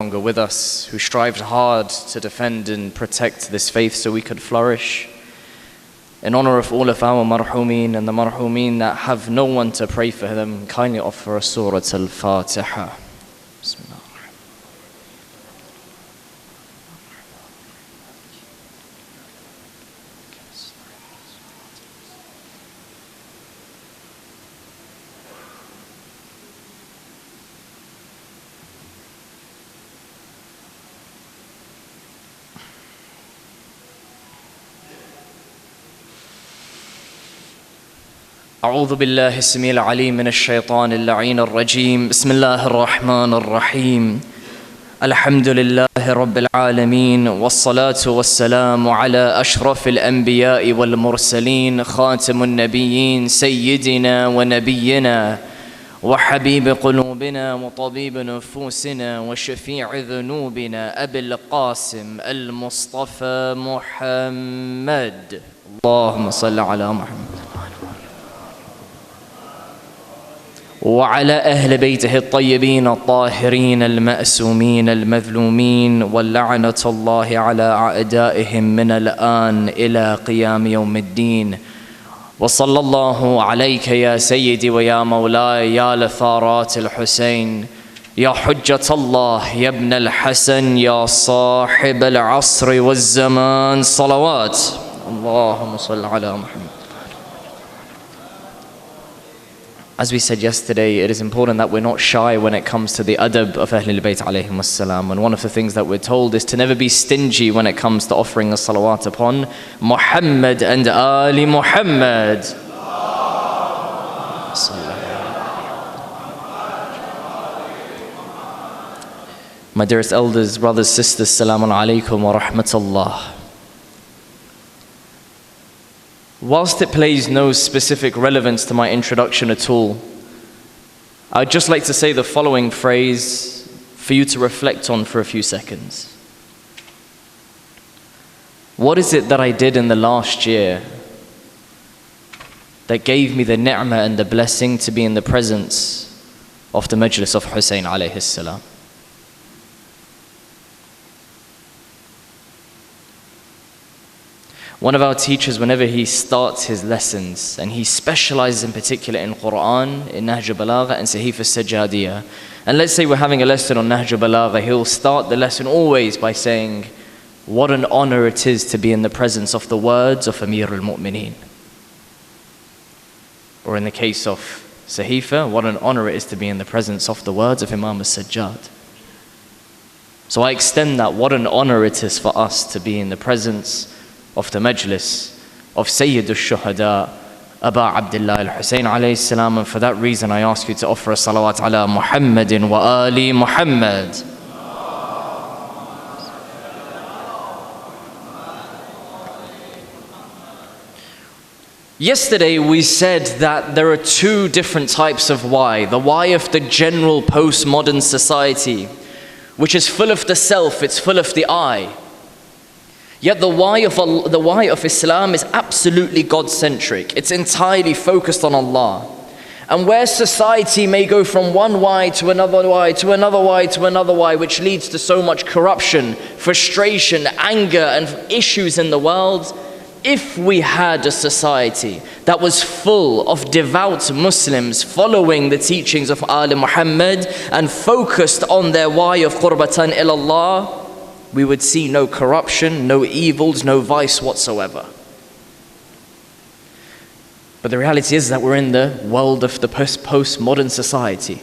longer with us, who strived hard to defend and protect this faith so we could flourish. In honor of all of our marhumeen and the marhumeen that have no one to pray for them, kindly offer us Surah Al-Fatiha. Bismillah. أعوذ بالله السميع العليم من الشيطان اللعين الرجيم. بسم الله الرحمن الرحيم. الحمد لله رب العالمين، والصلاة والسلام على أشرف الأنبياء والمرسلين، خاتم النبيين، سيدنا ونبينا وحبيب قلوبنا وطبيب نفوسنا وشفيع ذنوبنا أبي القاسم المصطفى محمد. اللهم صل على محمد وعلى أهل بيته الطيبين الطاهرين المأسومين المذلومين، واللعنة الله على أعدائهم من الآن إلى قيام يوم الدين. وصلى الله عليك يا سيدي ويا مولاي يا لثارات الحسين، يا حجة الله يا ابن الحسن، يا صاحب العصر والزمان، صلوات. اللهم صل على محمد. As we said yesterday, it is important that we're not shy when it comes to the adab of Ahlul Bayt alayhim as-salam. And one of the things that we're told is to never be stingy when it comes to offering a salawat upon Muhammad and Ali Muhammad. My dearest elders, brothers, sisters, salamun alaykum wa rahmatullah. Whilst it plays no specific relevance to my introduction at all, I'd just like to say the following phrase for you to reflect on for a few seconds. What is it that I did in the last year that gave me the ni'mah and the blessing to be in the presence of the majlis of Hussein alayhi salam? One of our teachers, whenever he starts his lessons, and he specializes in particular in Quran, in Nahj al-Balagha and Sahif al-Sajjadiyah, and let's say we're having a lesson on Nahj al-Balagha, he'll start the lesson always by saying, what an honor it is to be in the presence of the words of Amir al-Mu'mineen. Or in the case of Sahifa, what an honor it is to be in the presence of the words of Imam al-Sajjad. So I extend that, what an honor it is for us to be in the presence of the majlis of Sayyid al-Shuhada, Aba Abdullah al-Hussein alayhi salam. And for that reason I ask you to offer a salawat ala Muhammadin wa Ali Muhammad. Yesterday we said that there are two different types of why. The why of the general postmodern society, which is full of the self, it's full of the I. Yet the why of Islam is absolutely God-centric. It's entirely focused on Allah. And where society may go from one why to another why, to another why, to another why, which leads to so much corruption, frustration, anger, and issues in the world, if we had a society that was full of devout Muslims following the teachings of Ali Muhammad and focused on their why of qurbatan ilallah, we would see no corruption, no evils, no vice whatsoever. But the reality is that we're in the world of the postmodern society,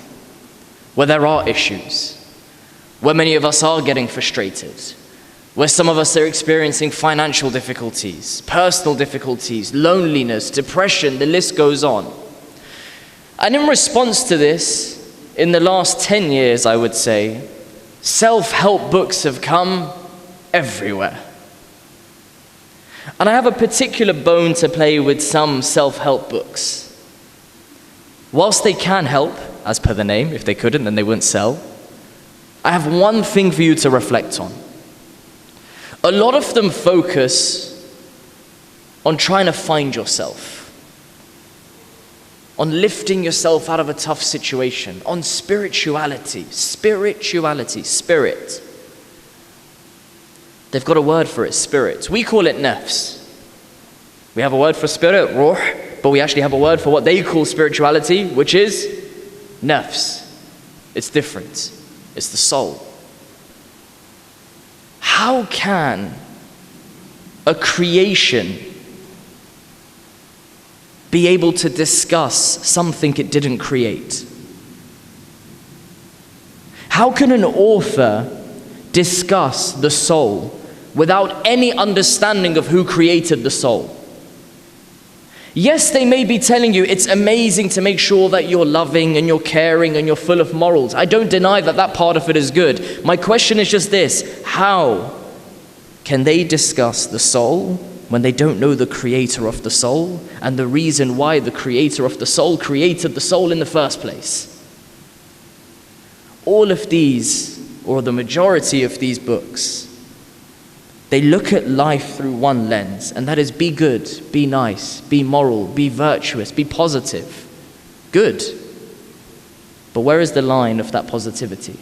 where there are issues, where many of us are getting frustrated, where some of us are experiencing financial difficulties, personal difficulties, loneliness, depression, the list goes on. And in response to this, in the last 10 years, I would say, self-help books have come everywhere. And I have a particular bone to play with some self-help books. Whilst they can help, as per the name, if they couldn't then they wouldn't sell, I have one thing for you to reflect on. A lot of them focus on trying to find yourself. on lifting yourself out of a tough situation, on spirituality. Spirituality, spirit. They've got a word for it, spirit. We call it nafs. We have a word for spirit, ruh, but we actually have a word for what they call spirituality, which is nafs. It's different. It's the soul. How can a creation be able to discuss something it didn't create? How can an author discuss the soul without any understanding of who created the soul? Yes, they may be telling you it's amazing to make sure that you're loving and you're caring and you're full of morals. I don't deny that that part of it is good. My question is just this: how can they discuss the soul when they don't know the creator of the soul and the reason why the creator of the soul created the soul in the first place? All of these, or the majority of these books, they look at life through one lens, and that is be good, be nice, be moral, be virtuous, be positive. Good. But where is the line of that positivity?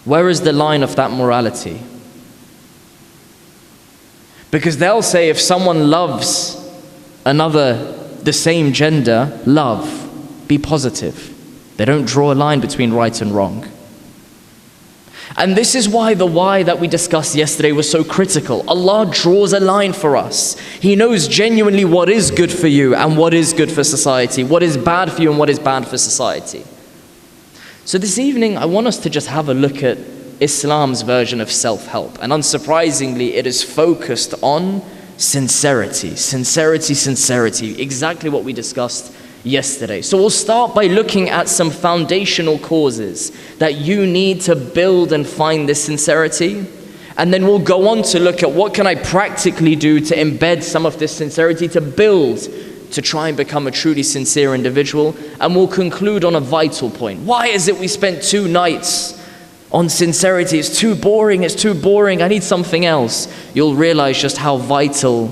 Where is the line of that morality? Because they'll say if someone loves another, the same gender, love, be positive. They don't draw a line between right and wrong. And this is why the why that we discussed yesterday was so critical. Allah draws a line for us. He knows genuinely what is good for you and what is good for society, what is bad for you and what is bad for society. So this evening, I want us to just have a look at Islam's version of self-help. And unsurprisingly, it is focused on sincerity. Sincerity, sincerity. Exactly what we discussed yesterday. So we'll start by looking at some foundational causes that you need to build and find this sincerity. And then we'll go on to look at what can I practically do to embed some of this sincerity, to build, to try and become a truly sincere individual. And we'll conclude on a vital point. Why is it we spent 2 nights on sincerity? It's too boring, I need something else. You'll realize just how vital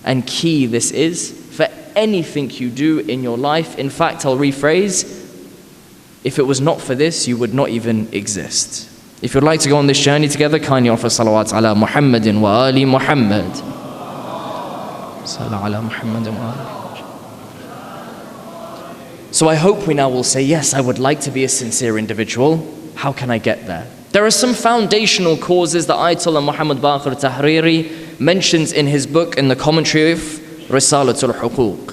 and key this is for anything you do in your life. In fact, I'll rephrase, if it was not for this, you would not even exist. If you'd like to go on this journey together, kindly offer salawat ala Muhammadin wa ali Muhammad. Salah ala Muhammadin wa ali. So I hope we now will say, yes, I would like to be a sincere individual. How can I get there? There are some foundational causes that Ayatollah Muhammad Baqir Tahriri mentions in his book, in the commentary of Risalatul Huquq.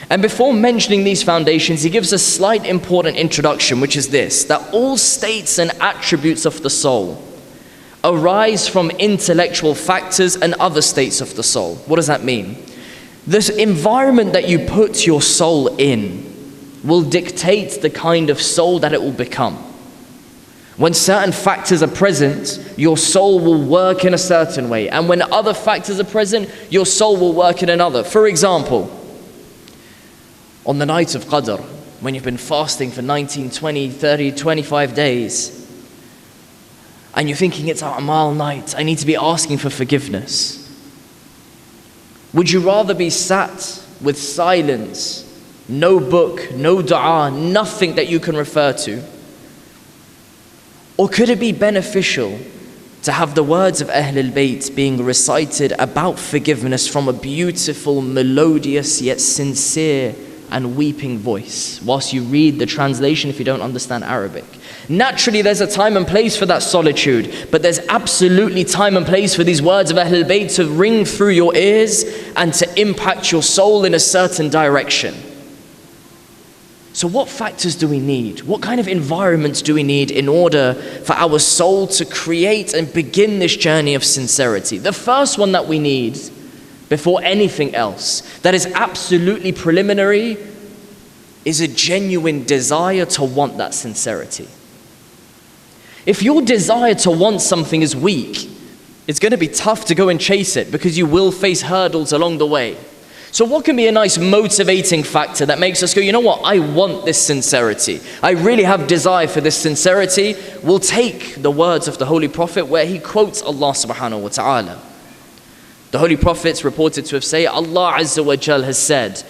And before mentioning these foundations, he gives a slight important introduction, which is this: that all states and attributes of the soul arise from intellectual factors and other states of the soul. What does that mean? This environment that you put your soul in will dictate the kind of soul that it will become. When certain factors are present, your soul will work in a certain way. And when other factors are present, your soul will work in another. For example, on the night of Qadr, when you've been fasting for 19, 20, 30, 25 days, and you're thinking it's A'mal night, I need to be asking for forgiveness. Would you rather be sat with silence, no book, no dua, nothing that you can refer to? Or could it be beneficial to have the words of Ahlul Bayt being recited about forgiveness from a beautiful, melodious, yet sincere and weeping voice, whilst you read the translation if you don't understand Arabic? Naturally, there's a time and place for that solitude, but there's absolutely time and place for these words of Ahlul Bayt to ring through your ears and to impact your soul in a certain direction. So what factors do we need? What kind of environments do we need in order for our soul to create and begin this journey of sincerity? The first one that we need, before anything else, that is absolutely preliminary, is a genuine desire to want that sincerity. If your desire to want something is weak, it's going to be tough to go and chase it, because you will face hurdles along the way. So what can be a nice motivating factor that makes us go, you know what, I want this sincerity. I really have desire for this sincerity. We'll take the words of the Holy Prophet where he quotes Allah subhanahu wa ta'ala. The Holy Prophet's reported to have said, Allah Azza wa Jal has said,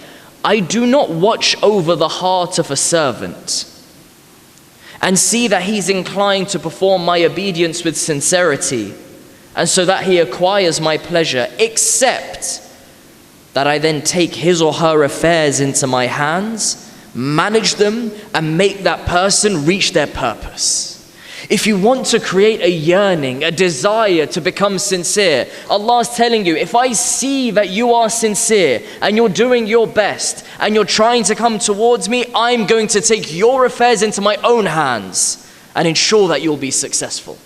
I do not watch over the heart of a servant and see that he's inclined to perform my obedience with sincerity, and so that he acquires my pleasure, except that I then take his or her affairs into my hands, manage them, and make that person reach their purpose. If you want to create a yearning, a desire to become sincere, Allah's telling you, if I see that you are sincere and you're doing your best and you're trying to come towards me, I'm going to take your affairs into my own hands and ensure that you'll be successful.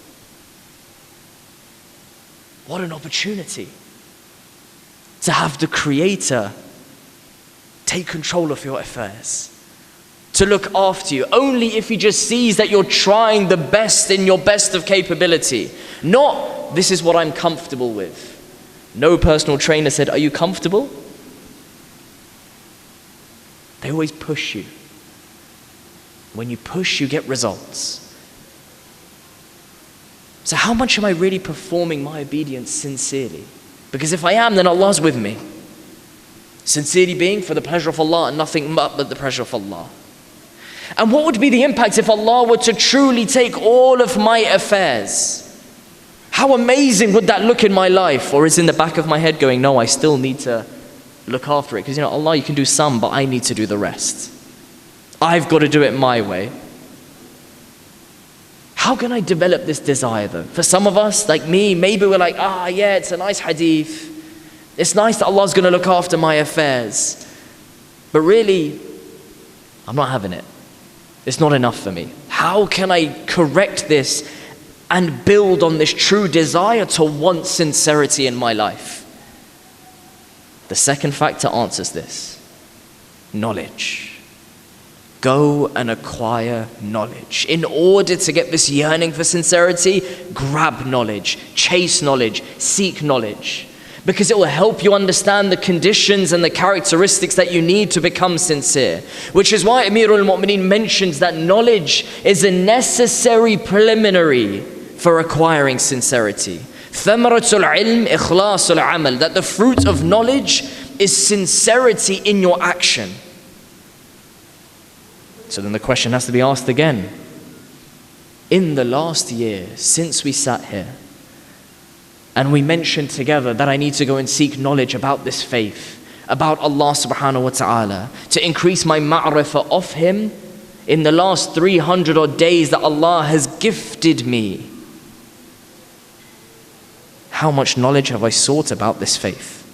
What an opportunity to have the Creator take control of your affairs, to look after you, only if he just sees that you're trying the best in your best of capability. Not, this is what I'm comfortable with. No personal trainer said, are you comfortable? They always push you. When you push, you get results. So how much am I really performing my obedience sincerely? Because if I am, then Allah's with me. Sincerity being for the pleasure of Allah and nothing but the pleasure of Allah. And what would be the impact if Allah were to truly take all of my affairs? How amazing would that look in my life? Or is in the back of my head going, no, I still need to look after it. Because Allah, you can do some, but I need to do the rest. I've got to do it my way. How can I develop this desire though? For some of us, like me, maybe we're like, yeah, it's a nice hadith. It's nice that Allah's going to look after my affairs. But really, I'm not having it. It's not enough for me. How can I correct this and build on this true desire to want sincerity in my life? The second factor answers this. Knowledge. Go and acquire knowledge. In order to get this yearning for sincerity, grab knowledge, chase knowledge, seek knowledge. Because it will help you understand the conditions and the characteristics that you need to become sincere. Which is why Amirul Mu'mineen mentions that knowledge is a necessary preliminary for acquiring sincerity. ثَمَرَةُ الْعِلْمِ إِخْلَاصُ الْعَمَلِ. That the fruit of knowledge is sincerity in your action. So then the question has to be asked again. In the last year, since we sat here, and we mentioned together that I need to go and seek knowledge about this faith, about Allah subhanahu wa ta'ala, to increase my ma'rifah of Him in the last 300 odd days that Allah has gifted me. How much knowledge have I sought about this faith?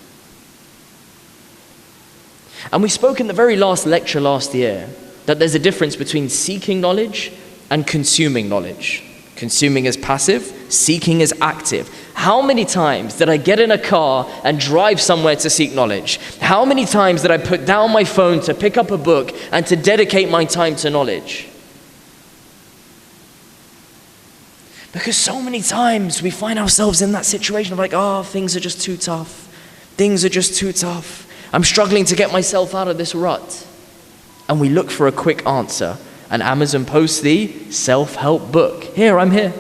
And we spoke in the very last lecture last year that there's a difference between seeking knowledge and consuming knowledge. Consuming is passive, seeking is active. How many times did I get in a car and drive somewhere to seek knowledge? How many times did I put down my phone to pick up a book and to dedicate my time to knowledge? Because so many times we find ourselves in that situation of like, things are just too tough. Things are just too tough. I'm struggling to get myself out of this rut. And we look for a quick answer. And Amazon posts the self-help book. Here, I'm here.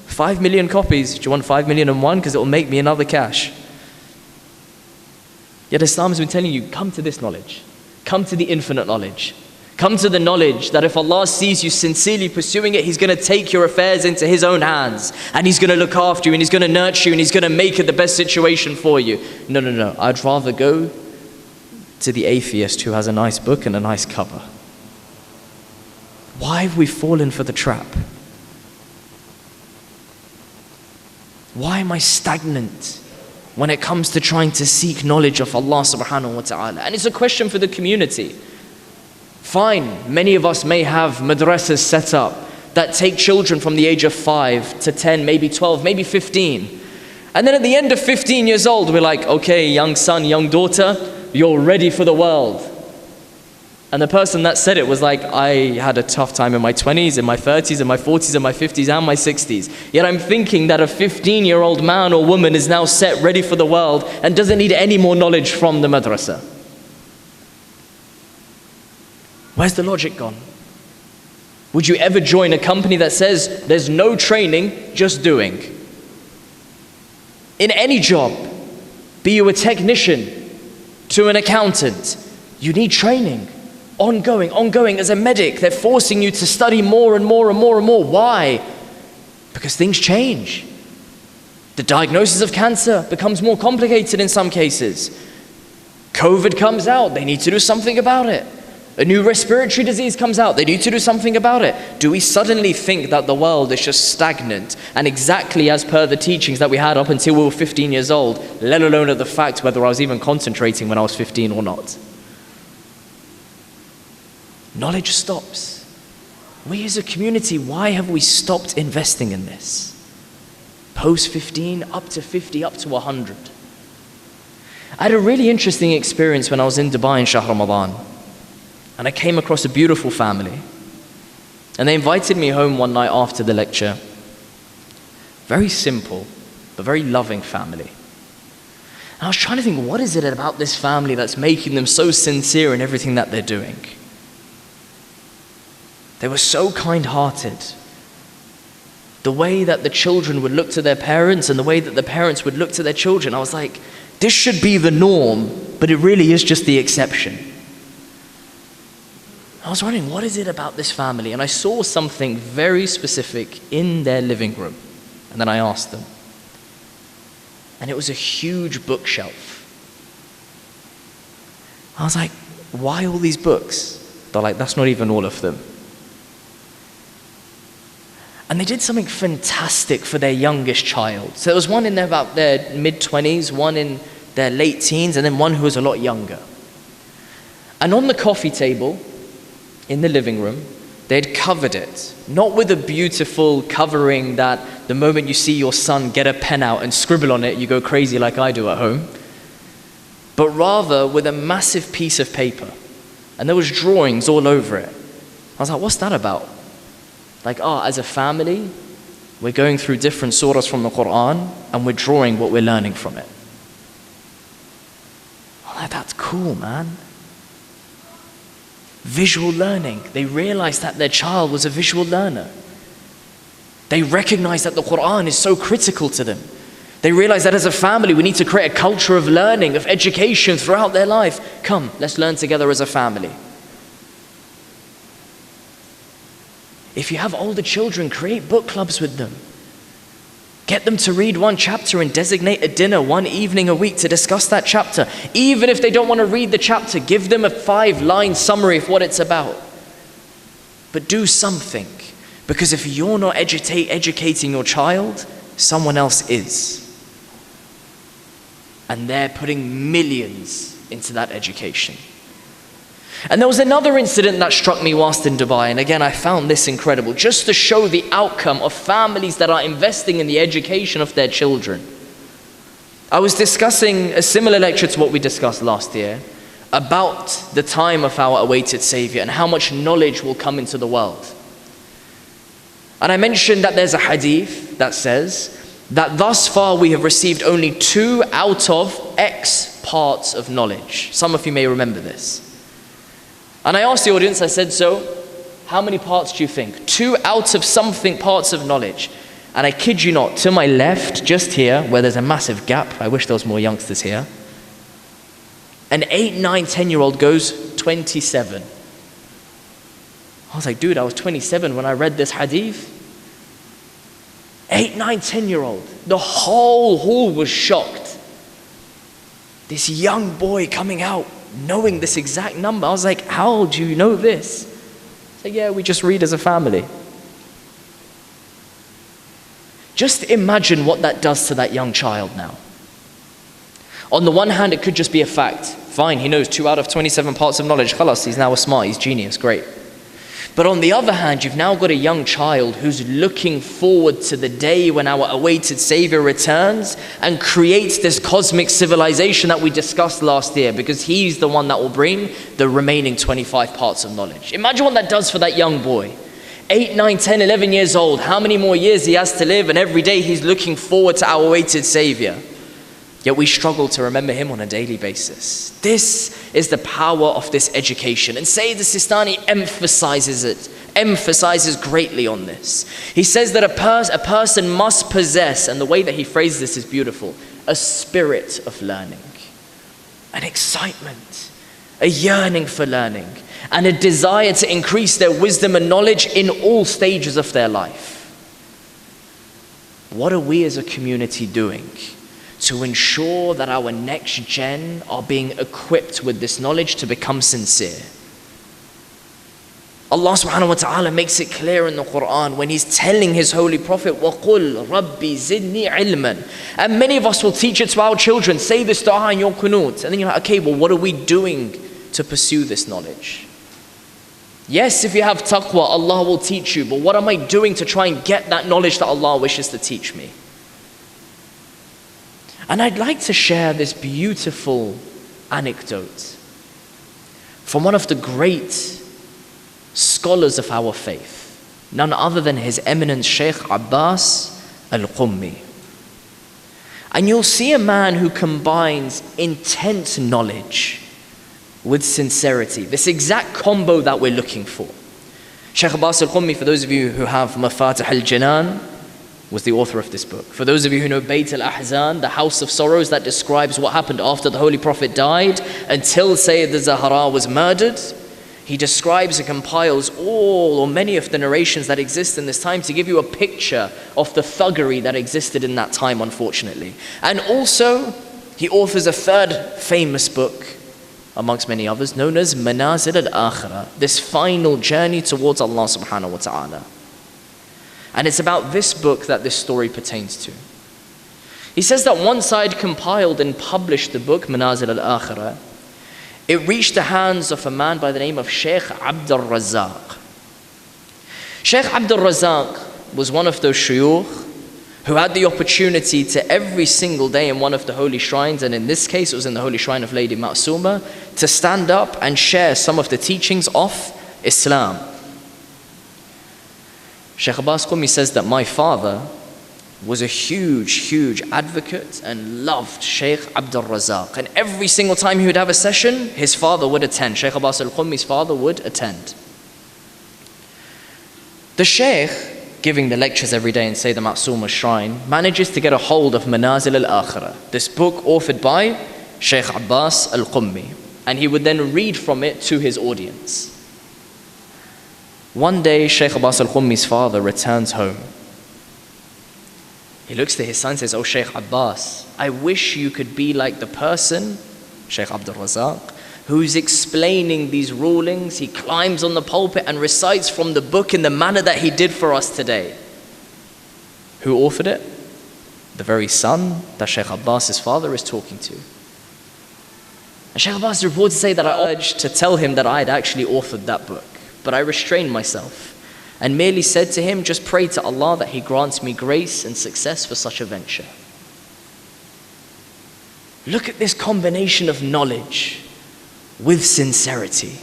5 million copies. Do you want 5 million and one? Because it will make me another cash. Yet Islam has been telling you, come to this knowledge. Come to the infinite knowledge. Come to the knowledge that if Allah sees you sincerely pursuing it, He's going to take your affairs into His own hands. And He's going to look after you, and He's going to nurture you, and He's going to make it the best situation for you. No. I'd rather go to the atheist who has a nice book and a nice cover. Why have we fallen for the trap? Why am I stagnant when it comes to trying to seek knowledge of Allah subhanahu wa ta'ala? And it's a question for the community. Fine, many of us may have madrasas set up that take children from the age of 5 to 10, maybe 12, maybe 15. And then at the end of 15 years old, we're like, okay, young son, young daughter, you're ready for the world. And the person that said it was like, I had a tough time in my 20s, in my 30s, in my 40s, in my 50s, and my 60s. Yet I'm thinking that a 15-year-old man or woman is now set, ready for the world, and doesn't need any more knowledge from the madrasa. Where's the logic gone? Would you ever join a company that says there's no training, just doing? In any job, be you a technician, to an accountant, You need training. Ongoing. As a medic, they're forcing you to study more and more and more and more. Why? Because things change. The diagnosis of cancer becomes more complicated in some cases. COVID comes out, they need to do something about it. A new respiratory disease comes out, they need to do something about it. Do we suddenly think that the world is just stagnant and exactly as per the teachings that we had up until we were 15 years old, let alone at the fact whether I was even concentrating when I was 15 or not? Knowledge stops. We as a community, why have we stopped investing in this? Post 15, up to 50, up to 100. I had a really interesting experience when I was in Dubai in Shahr Ramadan. And I came across a beautiful family. And they invited me home one night after the lecture. Very simple, but very loving family. And I was trying to think, what is it about this family that's making them so sincere in everything that they're doing? They were so kind-hearted. The way that the children would look to their parents and the way that the parents would look to their children, I was like, this should be the norm, but it really is just the exception. I was wondering, what is it about this family? And I saw something very specific in their living room. And then I asked them. And it was a huge bookshelf. I was like, why all these books? They're like, that's not even all of them. And they did something fantastic for their youngest child. So there was one in about their mid-20s, one in their late teens, and then one who was a lot younger. And on the coffee table, in the living room, they'd covered it, not with a beautiful covering that the moment you see your son get a pen out and scribble on it, you go crazy like I do at home, but rather with a massive piece of paper. And there was drawings all over it. I was like, what's that about? Like, as a family, we're going through different surahs from the Quran and we're drawing what we're learning from it. I'm like, that's cool, man. Visual learning. They realized that their child was a visual learner. They recognized that the Quran is so critical to them. They realized that as a family, we need to create a culture of learning, of education throughout their life. Come, let's learn together as a family. If you have older children, create book clubs with them. Get them to read one chapter and designate a dinner one evening a week to discuss that chapter. Even if they don't want to read the chapter, give them a 5-line summary of what it's about. But do something. Because if you're not educating your child, someone else is. And they're putting millions into that education. And there was another incident that struck me whilst in Dubai, and again I found this incredible, just to show the outcome of families that are investing in the education of their children. I was discussing a similar lecture to what we discussed last year about the time of our awaited Savior and how much knowledge will come into the world. And I mentioned that there's a hadith that says that thus far we have received only 2 out of X parts of knowledge. Some of you may remember this. And I asked the audience, I said, so how many parts do you think? 2 out of something parts of knowledge. And I kid you not, to my left, just here, where there's a massive gap, I wish there was more youngsters here, an 8, 9, 10-year-old goes 27. I was like, dude, I was 27 when I read this hadith. 8, 9, 10-year-old. The whole hall was shocked. This young boy coming out, knowing this exact number. I was like, how do you know this? So yeah, we just read as a family. Just imagine what that does to that young child now. On the one hand, it could just be a fact. Fine, he knows 2 out of 27 parts of knowledge. Khalas, he's now a smart, he's genius, great. But on the other hand, you've now got a young child who's looking forward to the day when our awaited Savior returns and creates this cosmic civilization that we discussed last year, because he's the one that will bring the remaining 25 parts of knowledge. Imagine what that does for that young boy. 8, 9, 10, 11 years old, how many more years he has to live, and every day he's looking forward to our awaited Savior. Yet we struggle to remember him on a daily basis. This is the power of this education. And Sayyid Sistani emphasizes greatly on this. He says that a person must possess, and the way that he phrases this is beautiful, a spirit of learning, an excitement, a yearning for learning, and a desire to increase their wisdom and knowledge in all stages of their life. What are we as a community doing to ensure that our next gen are being equipped with this knowledge to become sincere? Allah subhanahu wa ta'ala makes it clear in the Quran when He's telling His holy Prophet, وَقُلْ رَبِّ زِدْنِي عِلْمًا. And many of us will teach it to our children, say this dua in your kunut. And then you're like, okay, well, what are we doing to pursue this knowledge? Yes, if you have taqwa, Allah will teach you, but what am I doing to try and get that knowledge that Allah wishes to teach me? And I'd like to share this beautiful anecdote from one of the great scholars of our faith, none other than His Eminence Shaykh Abbas al-Qummi. And you'll see a man who combines intense knowledge with sincerity, this exact combo that we're looking for. Shaykh Abbas al-Qummi, for those of you who have Mafatih al-Janan, was the author of this book. For those of you who know Bayt al-Ahzan, the House of Sorrows, that describes what happened after the Holy Prophet died until Sayyid al-Zahra was murdered, he describes and compiles all or many of the narrations that exist in this time to give you a picture of the thuggery that existed in that time, unfortunately. And also, he authors a third famous book, amongst many others, known as Manazil al-Akhirah, this final journey towards Allah subhanahu wa ta'ala. And it's about this book that this story pertains to. He says that once I'd compiled and published the book, Manazil al-Akhirah, it reached the hands of a man by the name of Shaykh Abdul Razak. Shaykh Abdul Razak was one of those shuyukh who had the opportunity to every single day in one of the holy shrines, and in this case it was in the holy shrine of Lady Ma'suma, to stand up and share some of the teachings of Islam. Shaykh Abbas Qummi says that my father was a huge advocate and loved Shaykh Abdul Razak. And every single time he would have a session, his father would attend. Shaykh Abbas al-Qummi's father would attend. The Shaykh, giving the lectures every day in Sayyida Ma'suma's shrine, manages to get a hold of Manazil al-Akhirah, this book authored by Shaykh Abbas al-Qummi. And he would then read from it to his audience. One day, Shaykh Abbas al-Qummi's father returns home. He looks to his son and says, "Oh Shaykh Abbas, I wish you could be like the person, Shaykh Abdul Razak, who's explaining these rulings. He climbs on the pulpit and recites from the book in the manner that he did for us today." Who authored it? The very son that Shaykh Abbas's father is talking to. And Shaykh Abbas reported to say that I urged to tell him that I had actually authored that book, but I restrained myself and merely said to him, just pray to Allah that He grants me grace and success for such a venture. Look at this combination of knowledge with sincerity.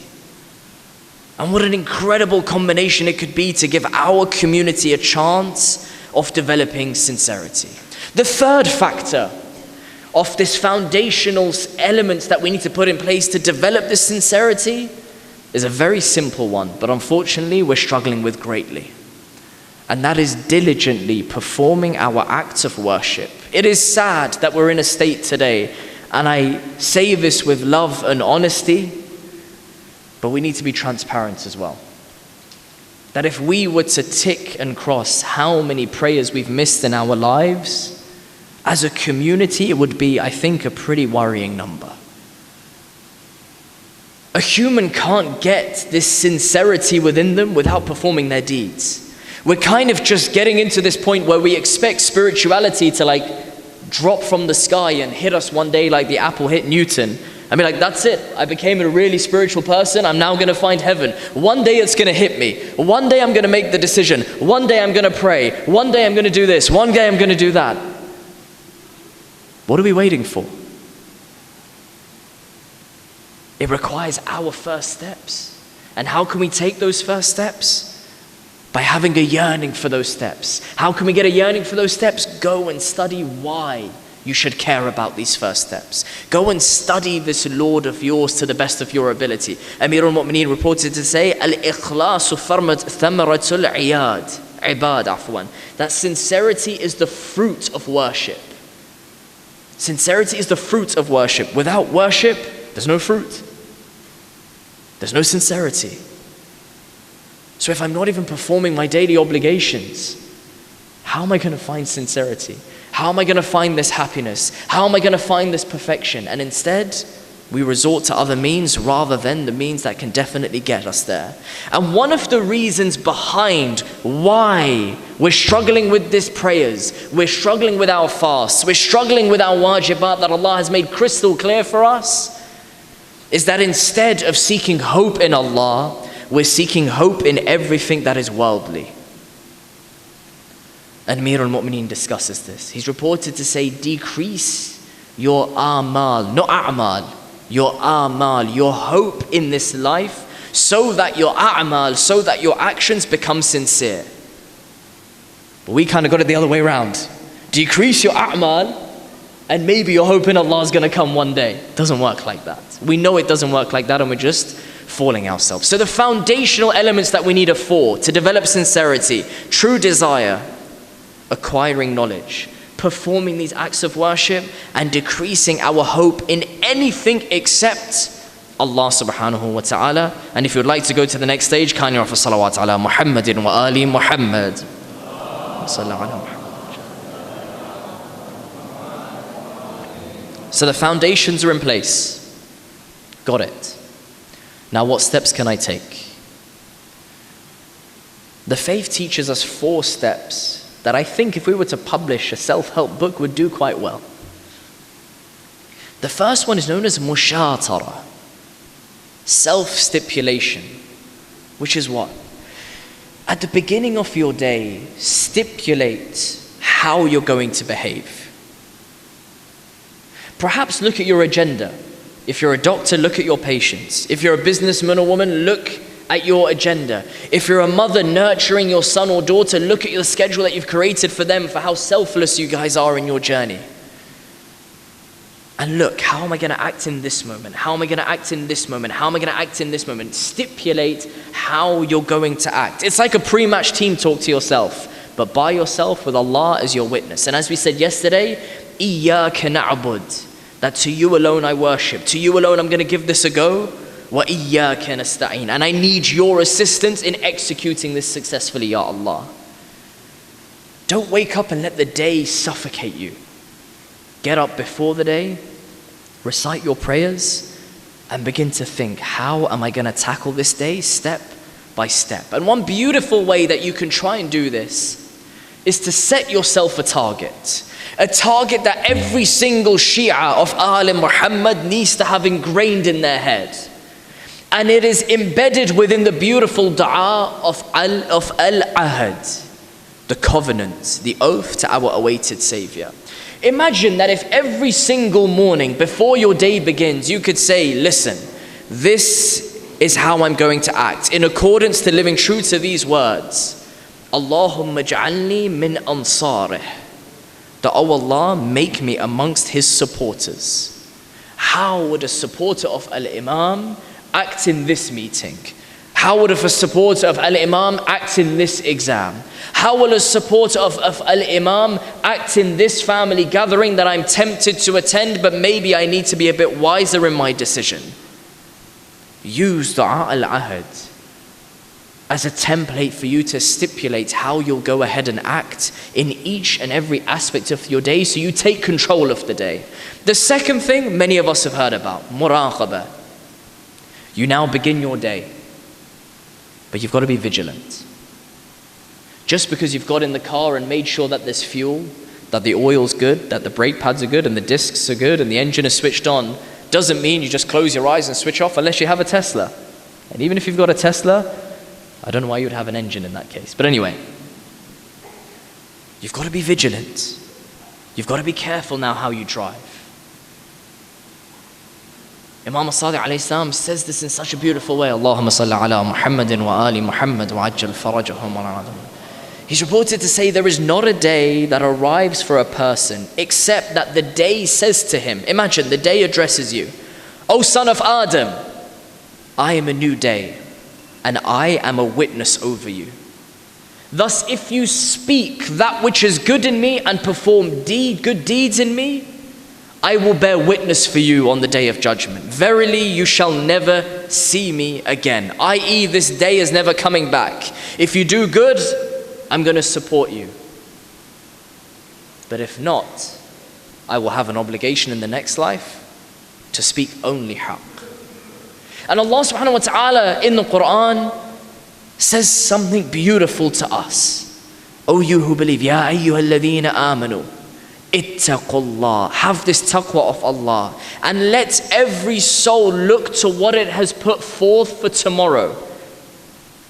And what an incredible combination it could be to give our community a chance of developing sincerity. The third factor of this foundational elements that we need to put in place to develop this sincerity is a very simple one, but unfortunately we're struggling with greatly. And that is diligently performing our acts of worship. It is sad that we're in a state today, and I say this with love and honesty, but we need to be transparent as well. That if we were to tick and cross how many prayers we've missed in our lives, as a community, it would be, I think, a pretty worrying number. A human can't get this sincerity within them without performing their deeds. We're kind of just getting into this point where we expect spirituality to drop from the sky and hit us one day like the apple hit Newton. I mean, that's it. I became a really spiritual person. I'm now going to find heaven. One day it's going to hit me. One day I'm going to make the decision. One day I'm going to pray. One day I'm going to do this. One day I'm going to do that. What are we waiting for? It requires our first steps. And how can we take those first steps? By having a yearning for those steps. How can we get a yearning for those steps? Go and study why you should care about these first steps. Go and study this Lord of yours to the best of your ability. Amir al-Mu'mineen reported to say, Al-ikhlasu thamaratul ibad, that sincerity is the fruit of worship. Sincerity is the fruit of worship. Without worship, there's no fruit. There's no sincerity. So if I'm not even performing my daily obligations, how am I going to find sincerity? How am I going to find this happiness? How am I going to find this perfection? And instead, we resort to other means rather than the means that can definitely get us there. And one of the reasons behind why we're struggling with these prayers, we're struggling with our fasts, we're struggling with our wajibat that Allah has made crystal clear for us, is that instead of seeking hope in Allah, we're seeking hope in everything that is worldly. And Amir al-Mu'mineen discusses this. He's reported to say, decrease your amal, not a'mal, your amal, your hope in this life, so that your a'mal, so that your actions become sincere. But we kind of got it the other way around. Decrease your a'mal, and maybe your hope in Allah is going to come one day. It doesn't work like that. We know it doesn't work like that, and we're just fooling ourselves. So the foundational elements that we need are four: to develop sincerity, true desire, acquiring knowledge, performing these acts of worship, and decreasing our hope in anything except Allah subhanahu wa ta'ala. And if you'd like to go to the next stage, kindly offer salawat ala Muhammadin wa ali Muhammad. So the foundations are in place. Got it. Now what steps can I take? The faith teaches us 4 steps that I think if we were to publish a self-help book would do quite well. The first one is known as mushatara, self-stipulation, which is what? At the beginning of your day, stipulate how you're going to behave. Perhaps look at your agenda. If you're a doctor, look at your patients. If you're a businessman or woman, look at your agenda. If you're a mother nurturing your son or daughter, look at the schedule that you've created for them, for how selfless you guys are in your journey. And look, how am I going to act in this moment? How am I going to act in this moment? How am I going to act in this moment? Stipulate how you're going to act. It's like a pre-match team talk to yourself, but by yourself with Allah as your witness. And as we said yesterday, إِيَّاكَ نَعْبُدْ, that to you alone I worship. To you alone I'm going to give this a go. وَإِيَّاكَ نَسْتَعِينَ, and I need your assistance in executing this successfully, Ya Allah. Don't wake up and let the day suffocate you. Get up before the day, recite your prayers, and begin to think, how am I going to tackle this day step by step? And one beautiful way that you can try and do this is to set yourself a target that every single Shia of Ahl Muhammad needs to have ingrained in their head. And it is embedded within the beautiful dua of Al-Ahad, the covenant, the oath to our awaited Savior. Imagine that if every single morning before your day begins, you could say, listen, this is how I'm going to act, in accordance to living true to these words. Allahumma ja'alni min ansarih. That, oh Allah, make me amongst his supporters. How would a supporter of Al-Imam act in this meeting? How would a supporter of Al-Imam act in this exam? How will a supporter of Al-Imam act in this family gathering that I'm tempted to attend, but maybe I need to be a bit wiser in my decision? Use Dua al-Ahad as a template for you to stipulate how you'll go ahead and act in each and every aspect of your day, so you take control of the day. The second thing many of us have heard about, muraqabah. You now begin your day, but you've got to be vigilant. Just because you've got in the car and made sure that there's fuel, that the oil's good, that the brake pads are good, and the discs are good, and the engine is switched on, doesn't mean you just close your eyes and switch off unless you have a Tesla. And even if you've got a Tesla, I don't know why you would have an engine in that case. But anyway, you've got to be vigilant. You've got to be careful now how you drive. Imam Sadiq alayhi salam says this in such a beautiful way. Allahumma salli ala Muhammadin wa ali Muhammad wa ajjal farajahum wa radhum. He's reported to say there is not a day that arrives for a person except that the day says to him, imagine the day addresses you, O son of Adam, I am a new day and I am a witness over you. Thus if you speak that which is good in me and perform good deeds in me, I will bear witness for you on the day of judgment. Verily, you shall never see me again. I.e., this day is never coming back. If you do good, I'm going to support you. But if not, I will have an obligation in the next life to speak only haqq. And Allah subhanahu wa ta'ala in the Quran says something beautiful to us. O you who believe, Ya ayyuha alladhina amanu, ittaqullah, have this taqwa of Allah, and let every soul look to what it has put forth for tomorrow.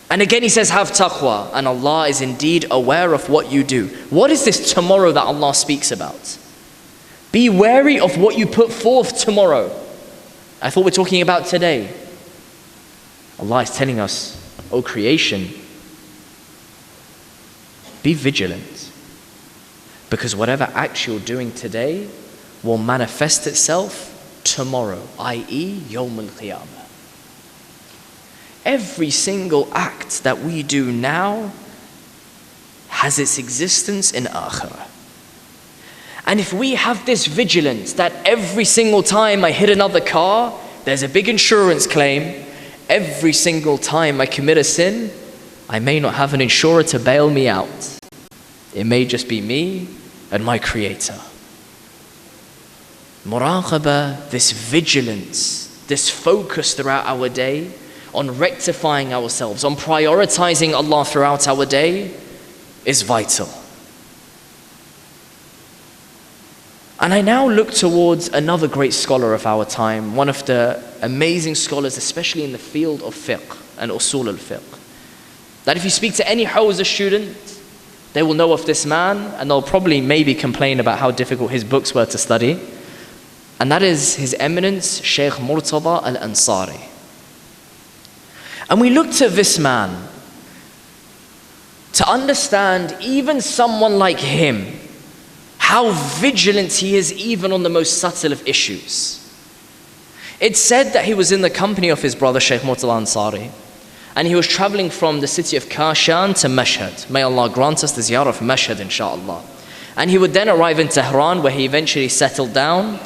And again he says, have taqwa, and Allah is indeed aware of what you do. What is this tomorrow that Allah speaks about? Be wary of what you put forth tomorrow. I thought we're talking about today. Allah is telling us, O creation, be vigilant. Because whatever act you're doing today will manifest itself tomorrow, i.e. Yawm al-Qiyamah. Every single act that we do now has its existence in Akhirah. And if we have this vigilance that every single time I hit another car, there's a big insurance claim, every single time I commit a sin, I may not have an insurer to bail me out. It may just be me and my Creator. Muraqabah, this vigilance, this focus throughout our day on rectifying ourselves, on prioritizing Allah throughout our day is vital. And I now look towards another great scholar of our time, one of the amazing scholars, especially in the field of fiqh and usul al-fiqh. That if you speak to any Hawza student, they will know of this man, and they'll probably maybe complain about how difficult his books were to study. And that is His Eminence, Shaykh Murtada al-Ansari. And we look to this man to understand even someone like him, how vigilant he is even on the most subtle of issues. It's said that he was in the company of his brother Shaykh Murtada al-Ansari, and he was traveling from the city of Kashan to Mashhad. May Allah grant us the ziyarah of Mashhad, inshaAllah. And he would then arrive in Tehran, where he eventually settled down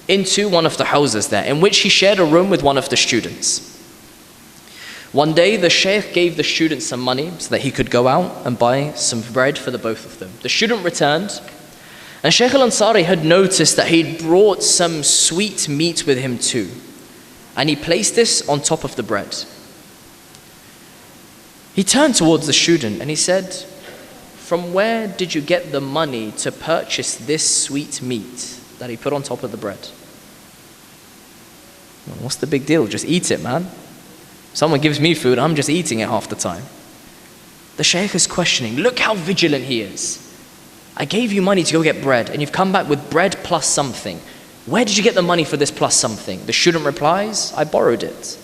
into one of the houses there, in which he shared a room with one of the students. One day the Shaykh gave the student some money so that he could go out and buy some bread for the both of them. The student returned, and Shaykh al-Ansari had noticed that he'd brought some sweet meat with him too, and he placed this on top of the bread. He turned towards the student and he said, from where did you get the money to purchase this sweet meat that he put on top of the bread? Well, what's the big deal? Just eat it, man. Someone gives me food, I'm just eating it half the time. The Shaykh is questioning, look how vigilant he is. I gave you money to go get bread, and you've come back with bread plus something. Where did you get the money for this plus something? The student replies, I borrowed it.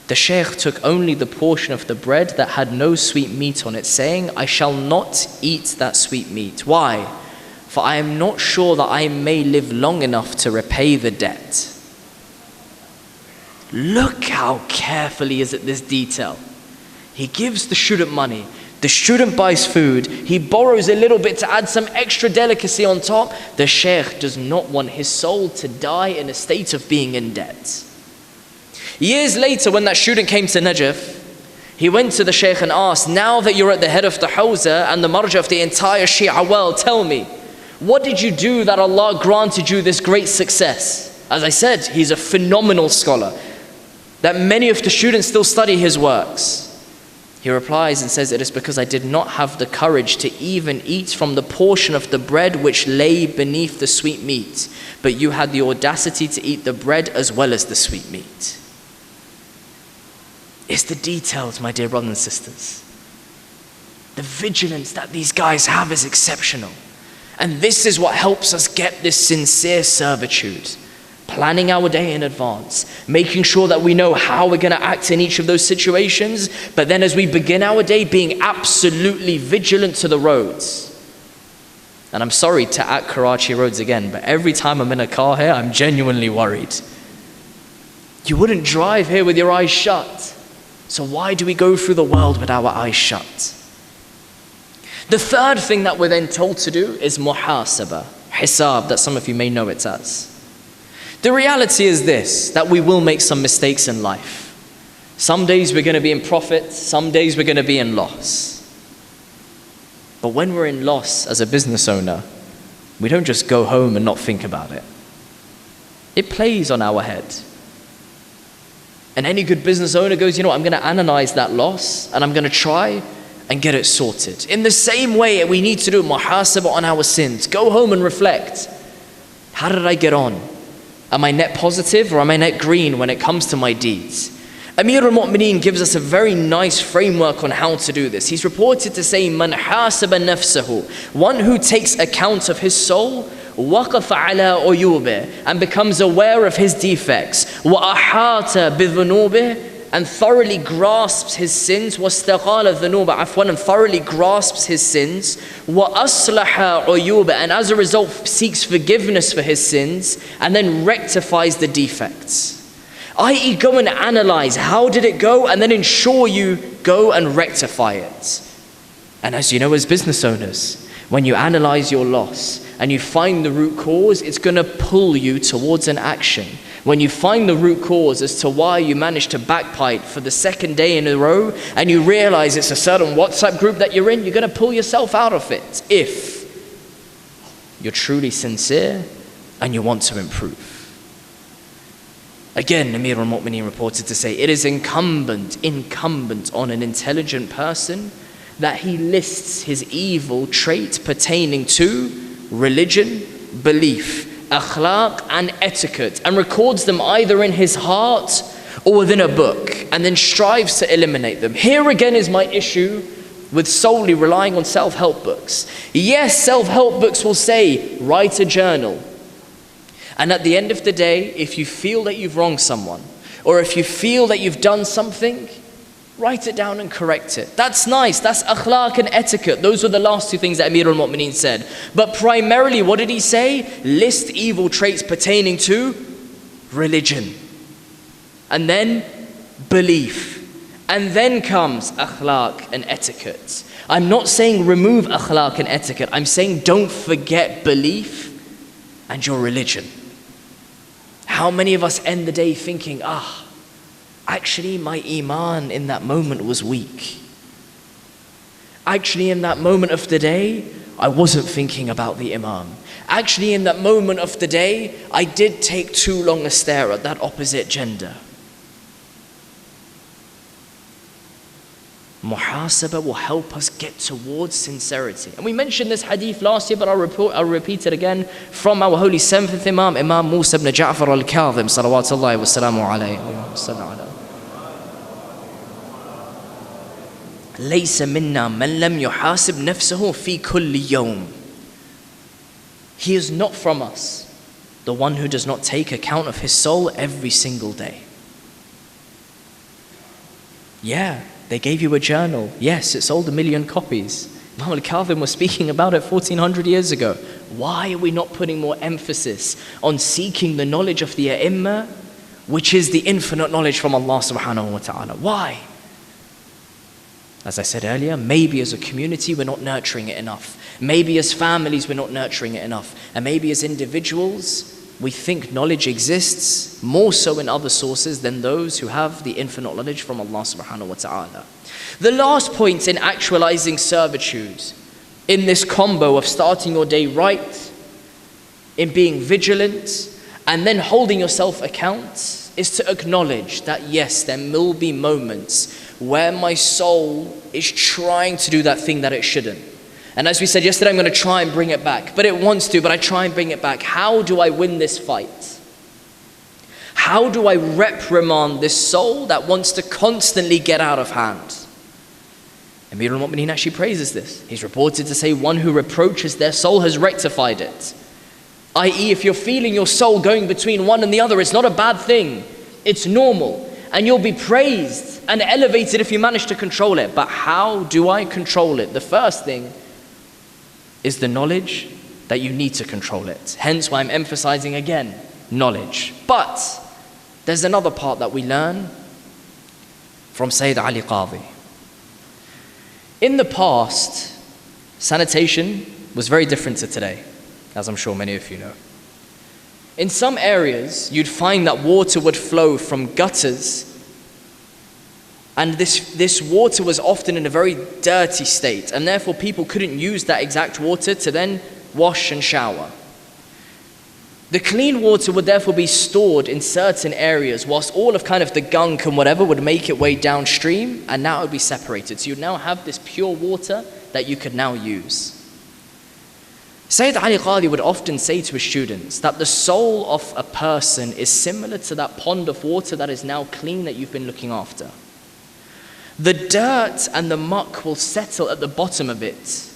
The Shaykh took only the portion of the bread that had no sweet meat on it, saying, I shall not eat that sweet meat. Why? For I am not sure that I may live long enough to repay the debt. Look how careful he is at this detail. He gives the student money. The student buys food. He borrows a little bit to add some extra delicacy on top. The Shaykh does not want his soul to die in a state of being in debt. Years later, when that student came to Najaf, he went to the Shaykh and asked, now that you're at the head of the Hawza and the marja of the entire Shia world, tell me, what did you do that Allah granted you this great success? As I said, he's a phenomenal scholar, that many of the students still study his works. He replies and says, it is because I did not have the courage to even eat from the portion of the bread which lay beneath the sweet meat, but you had the audacity to eat the bread as well as the sweet meat. It's the details, my dear brothers and sisters. The vigilance that these guys have is exceptional. And this is what helps us get this sincere servitude. Planning our day in advance, making sure that we know how we're going to act in each of those situations, but then as we begin our day, being absolutely vigilant to the roads. And I'm sorry to at Karachi roads again, but every time I'm in a car here, I'm genuinely worried. You wouldn't drive here with your eyes shut. So why do we go through the world with our eyes shut? The third thing that we're then told to do is muhasabah, hisab, that some of you may know it as. The reality is this, that we will make some mistakes in life. Some days we're going to be in profit, some days we're going to be in loss. But when we're in loss as a business owner, we don't just go home and not think about it. It plays on our head. And any good business owner goes, you know what, I'm going to analyze that loss and I'm going to try and get it sorted. In the same way, we need to do muhasabah on our sins. Go home and reflect. How did I get on? Am I net positive or am I net green when it comes to my deeds? Amir al-Mu'mineen gives us a very nice framework on how to do this. He's reported to say, "Man hasaba nafsahu," one who takes account of his soul, waqafa ala uyubih, and becomes aware of his defects, wa ahata bidhunubih, and thoroughly grasps his sins, wastaqala dhunuba afwan, and thoroughly grasps his sins, wa aslaha uyubih, and as a result seeks forgiveness for his sins, and then rectifies the defects. I.e., go and analyze, how did it go, and then ensure you go and rectify it. And as you know, as business owners, when you analyze your loss and you find the root cause, it's going to pull you towards an action. When you find the root cause as to why you managed to backbite for the second day in a row, and you realize it's a certain WhatsApp group that you're in, you're going to pull yourself out of it if you're truly sincere and you want to improve. Again, Amir al-Mu'mineen reported to say, it is incumbent on an intelligent person that he lists his evil traits pertaining to religion, belief, akhlaq, and etiquette, and records them either in his heart or within a book, and then strives to eliminate them. Here again is my issue with solely relying on self-help books. Yes, self-help books will say, write a journal. And at the end of the day, if you feel that you've wronged someone, or if you feel that you've done something, write it down and correct it. That's nice, that's akhlaq and etiquette. Those were the last two things that Amir al-Mu'mineen said. But primarily, what did he say? List evil traits pertaining to religion. And then belief. And then comes akhlaq and etiquette. I'm not saying remove akhlaq and etiquette. I'm saying don't forget belief and your religion. How many of us end the day thinking, actually my iman in that moment was weak. Actually in that moment of the day, I wasn't thinking about the imam. Actually in that moment of the day, I did take too long a stare at that opposite gender. Muhasabah will help us get towards sincerity. And we mentioned this hadith last year, but I'll repeat it again from our holy seventh Imam, Imam Musa ibn Ja'far al-Kadhim, salawatullahi wa salamu alayhi. ليس منا من لم يحاسب نفسه في كل يوم. He is not from us, the one who does not take account of his soul every single day. Yeah, they gave you a journal. Yes, it sold 1 million copies. Imam al-Kadhim was speaking about it 1400 years ago. Why are we not putting more emphasis on seeking the knowledge of the A'imma, which is the infinite knowledge from Allah subhanahu wa ta'ala? Why? As I said earlier, maybe as a community we're not nurturing it enough. Maybe as families we're not nurturing it enough. And maybe as individuals, we think knowledge exists more so in other sources than those who have the infinite knowledge from Allah subhanahu wa ta'ala. The last point in actualizing servitude, in this combo of starting your day right, in being vigilant, and then holding yourself account, is to acknowledge that yes, there will be moments where my soul is trying to do that thing that it shouldn't. And as we said yesterday, I'm going to try and bring it back. But it wants to, but I try and bring it back. How do I win this fight? How do I reprimand this soul that wants to constantly get out of hand? Amir al-Mu'mineen actually praises this. He's reported to say, one who reproaches their soul has rectified it. I.e., if you're feeling your soul going between one and the other, it's not a bad thing. It's normal. And you'll be praised and elevated if you manage to control it. But how do I control it? The first thing is the knowledge that you need to control it. Hence why I'm emphasizing again, knowledge. But there's another part that we learn from Sayyid Ali Qadhi. In the past, sanitation was very different to today. as I'm sure many of you know. In some areas, you'd find that water would flow from gutters, and this water was often in a very dirty state, and therefore people couldn't use that exact water to then wash and shower. The clean water would therefore be stored in certain areas, whilst all of kind of the gunk and whatever would make its way downstream, and now it would be separated. So you'd now have this pure water that you could now use. Sayyid Ali Qadi would often say to his students that the soul of a person is similar to that pond of water that is now clean that you've been looking after. The dirt and the muck will settle at the bottom of it.